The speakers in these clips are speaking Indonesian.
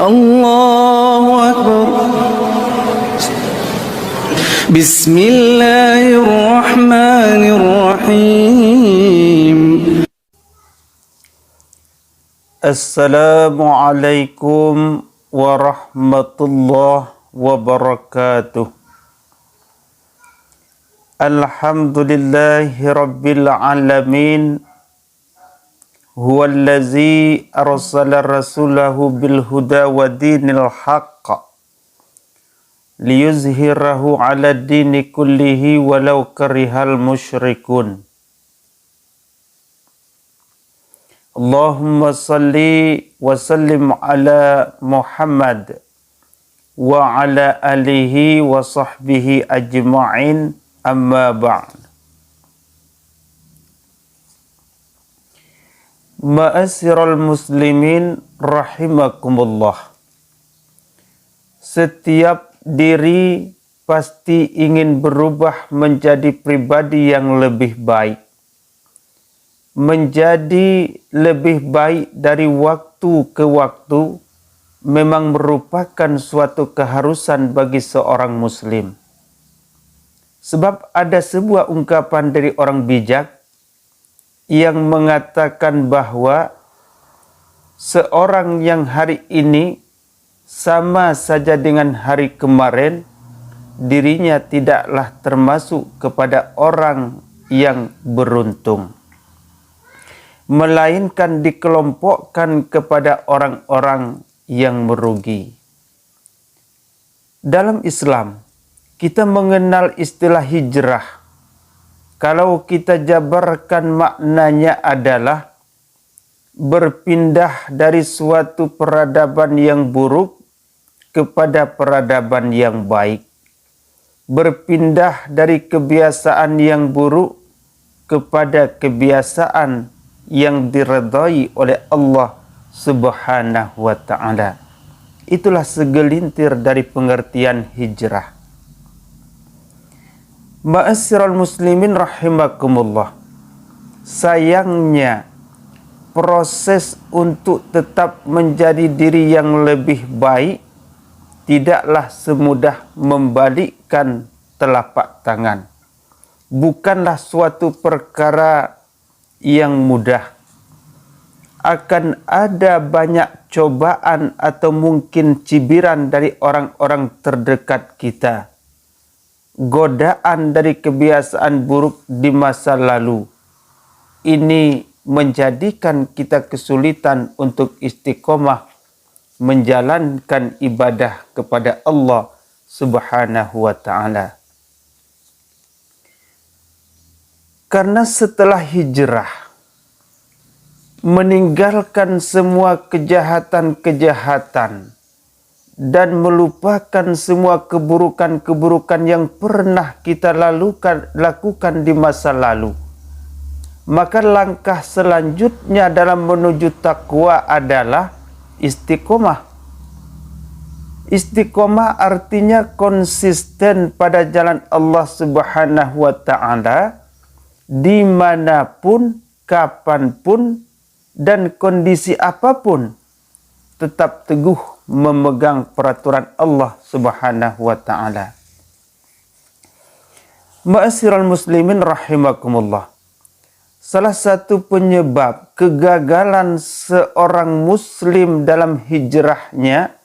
الله أكبر. بسم الله الرحمن الرحيم. Assalamualaikum warahmatullahi wabarakatuh. Alhamdulillahi rabbil alamin. Huwallazi arsala rasulahu bil huda wa dinil haqq liyuzhirahu ala dini kullihi walau karihal musyrikun. Allahumma salli wa sallim ala Muhammad wa ala alihi wa sahbihi ajma'in, amma ba'd. Ma'asyiral muslimin rahimakumullah. Setiap diri pasti ingin berubah menjadi pribadi yang lebih baik. Menjadi lebih baik dari waktu ke waktu memang merupakan suatu keharusan bagi seorang muslim. Sebab ada sebuah ungkapan dari orang bijak yang mengatakan bahwa seorang yang hari ini sama saja dengan hari kemarin, dirinya tidaklah termasuk kepada orang yang beruntung, melainkan dikelompokkan kepada orang-orang yang merugi. Dalam Islam, kita mengenal istilah hijrah. Kalau kita jabarkan maknanya adalah berpindah dari suatu peradaban yang buruk kepada peradaban yang baik. Berpindah dari kebiasaan yang buruk kepada kebiasaan yang diredai oleh Allah Subhanahu wa ta'ala. Itulah segelintir dari pengertian hijrah. Ma'asyiral muslimin rahimakumullah. Sayangnya proses untuk tetap menjadi diri yang lebih baik tidaklah semudah membalikkan telapak tangan. Bukanlah suatu perkara yang mudah. Akan ada banyak cobaan atau mungkin cibiran dari orang-orang terdekat kita. Godaan dari kebiasaan buruk di masa lalu. Ini menjadikan kita kesulitan untuk istiqomah menjalankan ibadah kepada Allah Subhanahu wa ta'ala. Karena setelah hijrah, meninggalkan semua kejahatan-kejahatan dan melupakan semua keburukan-keburukan yang pernah kita lakukan di masa lalu, maka langkah selanjutnya dalam menuju takwa adalah istiqomah. Istiqomah artinya konsisten pada jalan Allah Subhanahu wa ta'ala dimanapun, kapanpun, dan kondisi apapun, tetap teguh memegang peraturan Allah Subhanahu wa ta'ala. Ma'asyiral muslimin rahimakumullah. Salah satu penyebab kegagalan seorang muslim dalam hijrahnya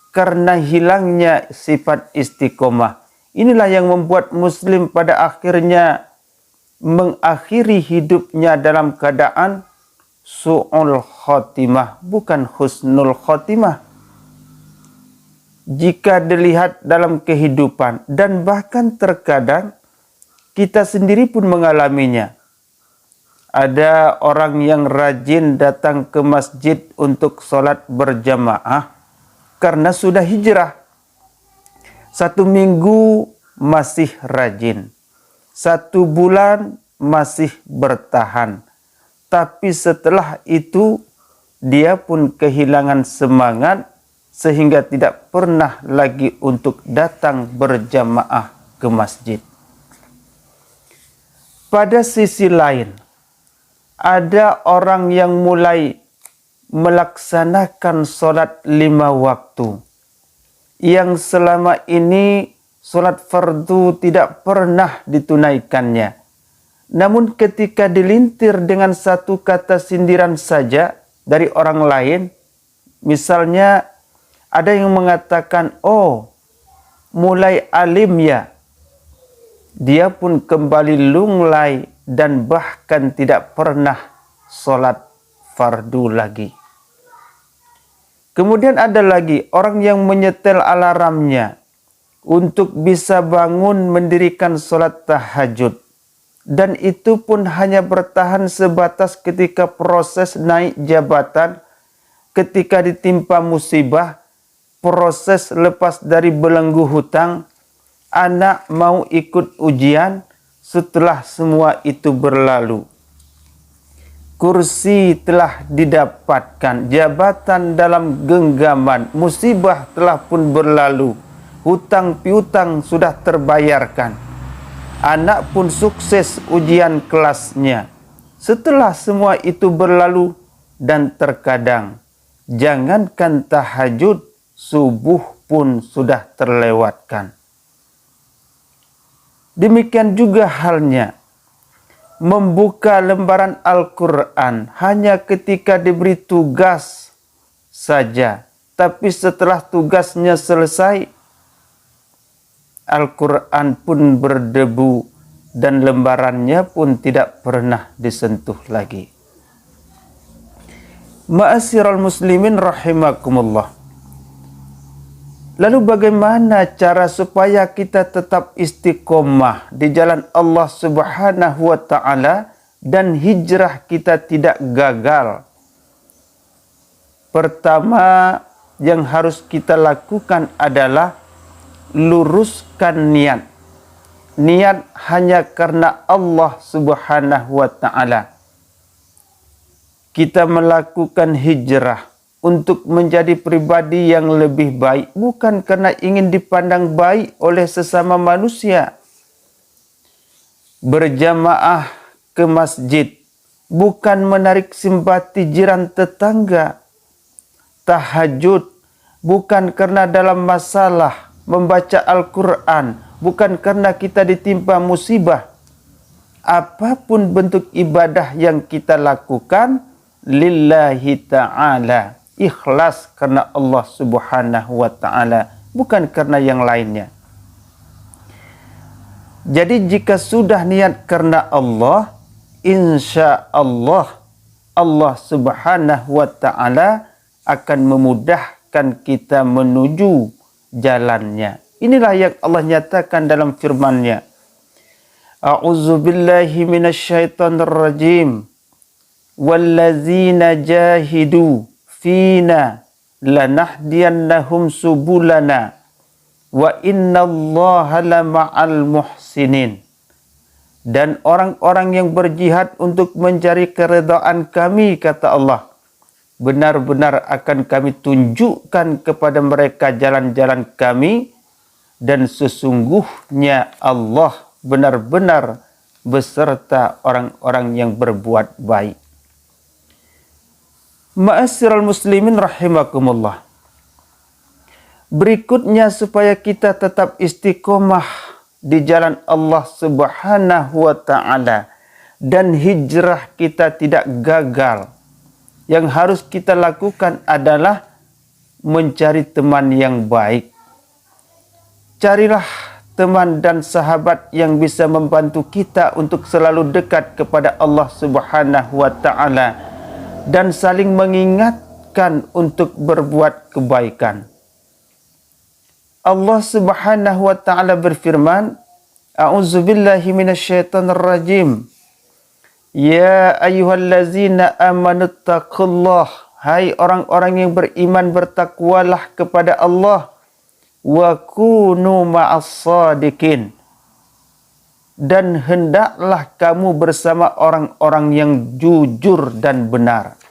karena hilangnya sifat istiqomah. Inilah yang membuat muslim pada akhirnya mengakhiri hidupnya dalam keadaan su'ul khotimah, bukan husnul khotimah. Jika dilihat dalam kehidupan, dan bahkan terkadang kita sendiri pun mengalaminya. Ada orang yang rajin datang ke masjid untuk sholat berjamaah karena sudah hijrah. 1 minggu masih rajin. 1 bulan masih bertahan. Tapi setelah itu dia pun kehilangan semangat sehingga tidak pernah lagi untuk datang berjamaah ke masjid. Pada sisi lain, ada orang yang mulai melaksanakan solat 5 waktu, yang selama ini solat fardu tidak pernah ditunaikannya. Namun ketika dilintir dengan satu kata sindiran saja dari orang lain, misalnya ada yang mengatakan, oh mulai alim ya, dia pun kembali lunglai dan bahkan tidak pernah solat fardu lagi. Kemudian ada lagi orang yang menyetel alarmnya untuk bisa bangun mendirikan solat tahajud. Dan itu pun hanya bertahan sebatas ketika proses naik jabatan, ketika ditimpa musibah, proses lepas dari belenggu hutang, anak mau ikut ujian. Setelah semua itu berlalu, kursi telah didapatkan, jabatan dalam genggaman, musibah telah pun berlalu, hutang piutang sudah terbayarkan, anak pun sukses ujian kelasnya. Setelah semua itu berlalu, dan terkadang jangankan tahajud, subuh pun sudah terlewatkan. Demikian juga halnya membuka lembaran Al-Quran hanya ketika diberi tugas saja, tapi setelah tugasnya selesai, Al-Quran pun berdebu dan lembarannya pun tidak pernah disentuh lagi. Ma'asyiral muslimin rahimakumullah. Lalu bagaimana cara supaya kita tetap istiqomah di jalan Allah Subhanahu wa ta'ala dan hijrah kita tidak gagal? Pertama yang harus kita lakukan adalah luruskan niat. Niat hanya karena Allah Subhanahu wa ta'ala. Kita melakukan hijrah untuk menjadi pribadi yang lebih baik, bukan karena ingin dipandang baik oleh sesama manusia. Berjamaah ke masjid bukan menarik simpati jiran tetangga. Tahajud bukan karena dalam masalah. Membaca Al-Quran bukan karena kita ditimpa musibah. Apapun bentuk ibadah yang kita lakukan, lillahi ta'ala, ikhlas karena Allah Subhanahu wa ta'ala, bukan karena yang lainnya. Jadi jika sudah niat karena Allah, insya Allah, Allah Subhanahu wa ta'ala akan memudahkan kita menuju jalannya. Inilah yang Allah nyatakan dalam firman-Nya. A'udzu billahi minasyaitonir rajim. Wallazina jahidu fina lanahdiyannahum subulana wa innallaha lama'al muhsinin. Dan orang-orang yang berjihad untuk mencari keridhaan kami, kata Allah, benar-benar akan kami tunjukkan kepada mereka jalan-jalan kami, dan sesungguhnya Allah benar-benar beserta orang-orang yang berbuat baik. Ma'asyiral muslimin rahimakumullah. Berikutnya supaya kita tetap istiqomah di jalan Allah Subhanahu wa ta'ala dan hijrah kita tidak gagal, yang harus kita lakukan adalah mencari teman yang baik. Carilah teman dan sahabat yang bisa membantu kita untuk selalu dekat kepada Allah Subhanahu wa ta'ala dan saling mengingatkan untuk berbuat kebaikan. Allah Subhanahu wa ta'ala berfirman, A'udzu billahi minasyaitonir rajim. Ya ayyuhallazina amanu taqullah. Hai orang-orang yang beriman, bertakwalah kepada Allah. Wa kunu ma'as-sadiqin. Dan hendaklah kamu bersama orang-orang yang jujur dan benar.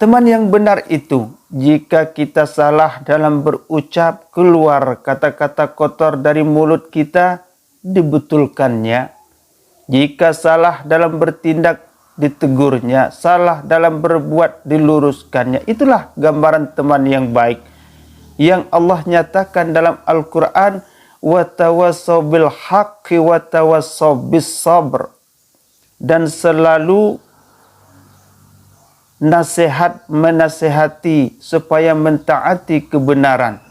Teman yang benar itu, jika kita salah dalam berucap, keluar kata-kata kotor dari mulut kita, dibetulkannya. Jika salah dalam bertindak, ditegurnya, salah dalam berbuat diluruskannya. Itulah gambaran teman yang baik yang Allah nyatakan dalam Al-Quran, wa tawassaw bil haqqi wa tawassaw bis sabr, dan selalu nasihat menasihati supaya mentaati kebenaran,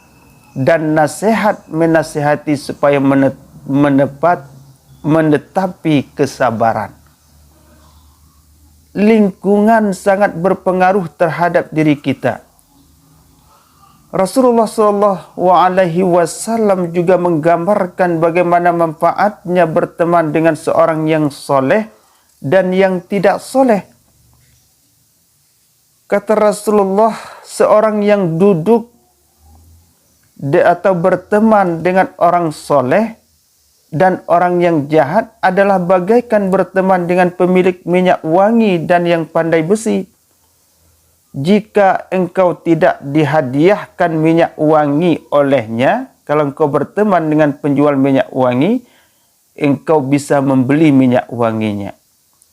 dan nasihat menasihati supaya menetapi kesabaran. Lingkungan sangat berpengaruh terhadap diri kita. Rasulullah SAW juga menggambarkan bagaimana manfaatnya berteman dengan seorang yang soleh dan yang tidak soleh. Kata Rasulullah, seorang yang duduk atau berteman dengan orang soleh dan orang yang jahat adalah bagaikan berteman dengan pemilik minyak wangi dan yang pandai besi. Jika engkau tidak dihadiahkan minyak wangi olehnya, kalau engkau berteman dengan penjual minyak wangi, engkau bisa membeli minyak wanginya.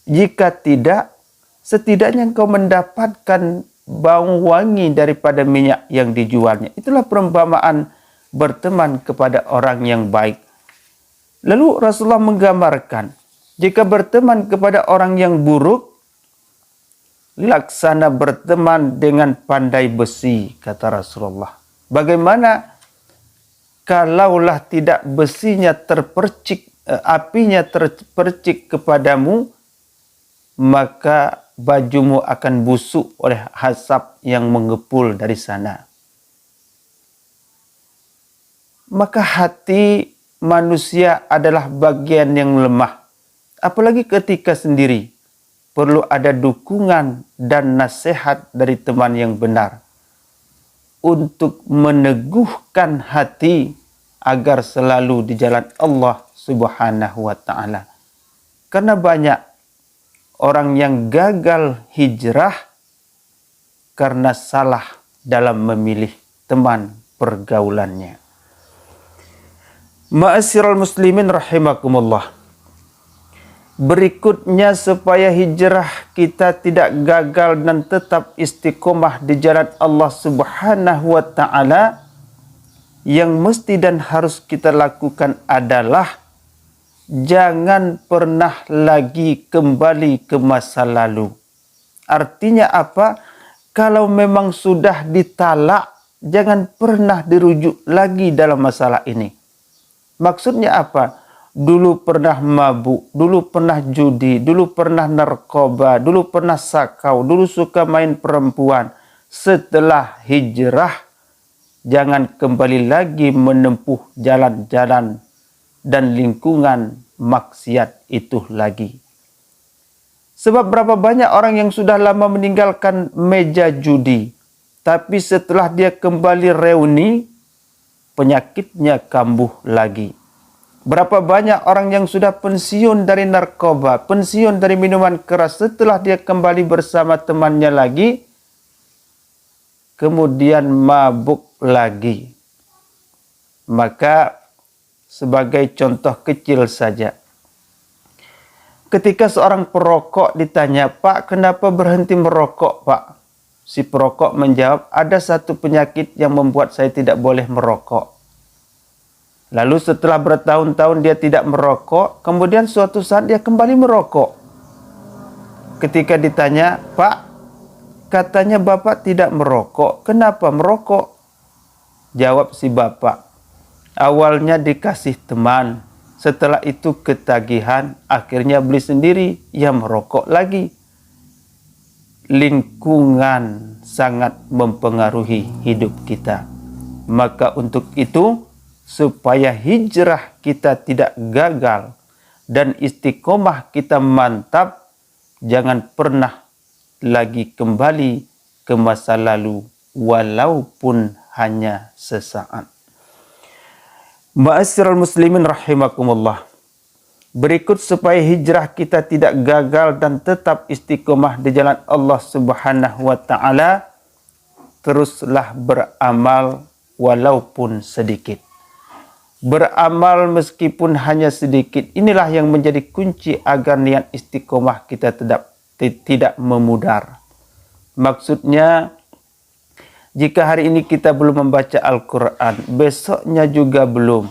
Jika tidak, setidaknya engkau mendapatkan bau wangi daripada minyak yang dijualnya. Itulah perumpamaan berteman kepada orang yang baik. Lalu Rasulullah menggambarkan, jika berteman kepada orang yang buruk, laksana berteman dengan pandai besi, kata Rasulullah. Bagaimana kalaulah tidak besinya terpercik, apinya terpercik kepadamu, maka bajumu akan busuk oleh asap yang mengepul dari sana. Maka hati manusia adalah bagian yang lemah, apalagi ketika sendiri. Perlu ada dukungan dan nasihat dari teman yang benar untuk meneguhkan hati agar selalu di jalan Allah Subhanahu wa Ta'ala. Karena banyak orang yang gagal hijrah karena salah dalam memilih teman pergaulannya. Ma'asyiral muslimin rahimakumullah. Berikutnya, supaya hijrah kita tidak gagal dan tetap istiqomah di jalan Allah Subhanahu wa Ta'ala, yang mesti dan harus kita lakukan adalah jangan pernah lagi kembali ke masa lalu. Artinya apa? Kalau memang sudah ditalak, jangan pernah dirujuk lagi dalam masalah ini. Maksudnya apa? Dulu pernah mabuk, dulu pernah judi, dulu pernah narkoba, dulu pernah sakau, dulu suka main perempuan. Setelah hijrah, jangan kembali lagi menempuh jalan-jalan dan lingkungan maksiat itu lagi. Sebab berapa banyak orang yang sudah lama meninggalkan meja judi, tapi setelah dia kembali reuni, penyakitnya kambuh lagi. Berapa banyak orang yang sudah pensiun dari narkoba, pensiun dari minuman keras, setelah dia kembali bersama temannya lagi, kemudian mabuk lagi. Maka sebagai contoh kecil saja, ketika seorang perokok ditanya, "Pak, kenapa berhenti merokok, Pak?" Si perokok menjawab, "Ada satu penyakit yang membuat saya tidak boleh merokok." Lalu setelah bertahun-tahun dia tidak merokok, kemudian suatu saat dia kembali merokok. Ketika ditanya, "Pak, katanya Bapak tidak merokok, kenapa merokok?" Jawab si bapak, "Awalnya dikasih teman, setelah itu ketagihan, akhirnya beli sendiri, ya merokok lagi." Lingkungan sangat mempengaruhi hidup kita. Maka untuk itu, supaya hijrah kita tidak gagal dan istiqomah kita mantap, jangan pernah lagi kembali ke masa lalu walaupun hanya sesaat. Ma'asyiral muslimin rahimakumullah. Berikut supaya hijrah kita tidak gagal dan tetap istiqomah di jalan Allah Subhanahu wa Ta'ala, teruslah beramal walaupun sedikit. Beramal meskipun hanya sedikit, inilah yang menjadi kunci agar niat istiqomah kita tidak memudar. Maksudnya, jika hari ini kita belum membaca Al-Quran, besoknya juga belum,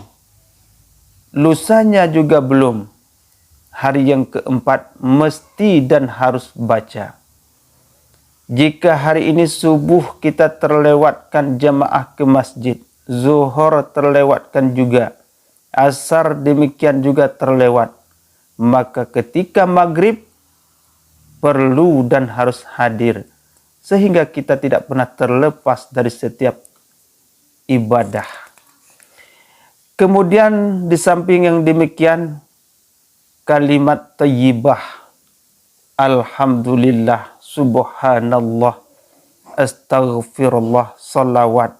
lusanya juga belum, hari yang keempat mesti dan harus baca. Jika hari ini subuh kita terlewatkan jamaah ke masjid, zuhur terlewatkan juga, asar demikian juga terlewat, maka ketika maghrib perlu dan harus hadir, sehingga kita tidak pernah terlepas dari setiap ibadah. Kemudian di samping yang demikian, kalimat thayyibah, alhamdulillah, subhanallah, astaghfirullah, salawat,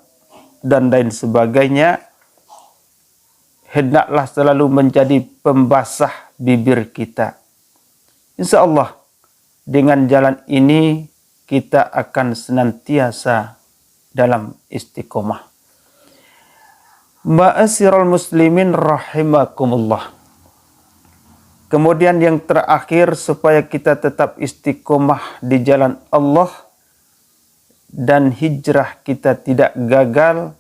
dan lain sebagainya, hendaklah selalu menjadi pembasah bibir kita. Insya Allah, dengan jalan ini kita akan senantiasa dalam istiqomah. Ma'asyiral muslimin rahimakumullah. Kemudian yang terakhir, supaya kita tetap istiqomah di jalan Allah dan hijrah kita tidak gagal,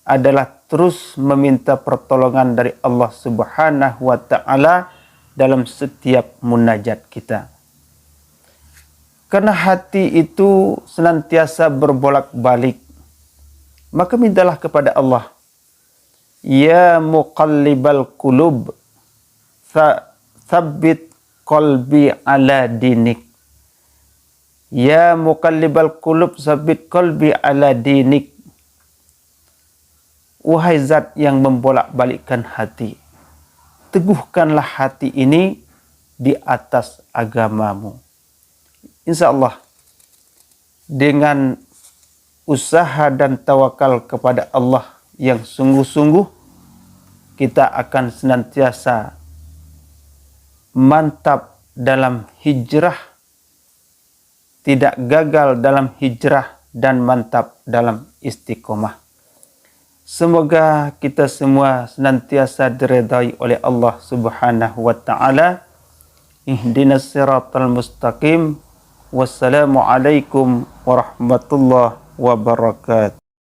adalah terus meminta pertolongan dari Allah Subhanahu wa Ta'ala dalam setiap munajat kita. Karena hati itu senantiasa berbolak-balik, maka mintalah kepada Allah, ya muqallibal qulub, tsabbit qalbi ala dinik. Ya muqallibal qulub, tsabbit qalbi ala dinik. Wahai zat yang membolak-balikkan hati, teguhkanlah hati ini di atas agamamu. Insya Allah, dengan usaha dan tawakal kepada Allah yang sungguh-sungguh, kita akan senantiasa mantap dalam hijrah, tidak gagal dalam hijrah, dan mantap dalam istiqomah. Semoga kita semua senantiasa diridai oleh Allah Subhanahu wa Ta'ala. Ihdinas siratal mustaqim. Wassalamualaikum warahmatullahi wabarakatuh.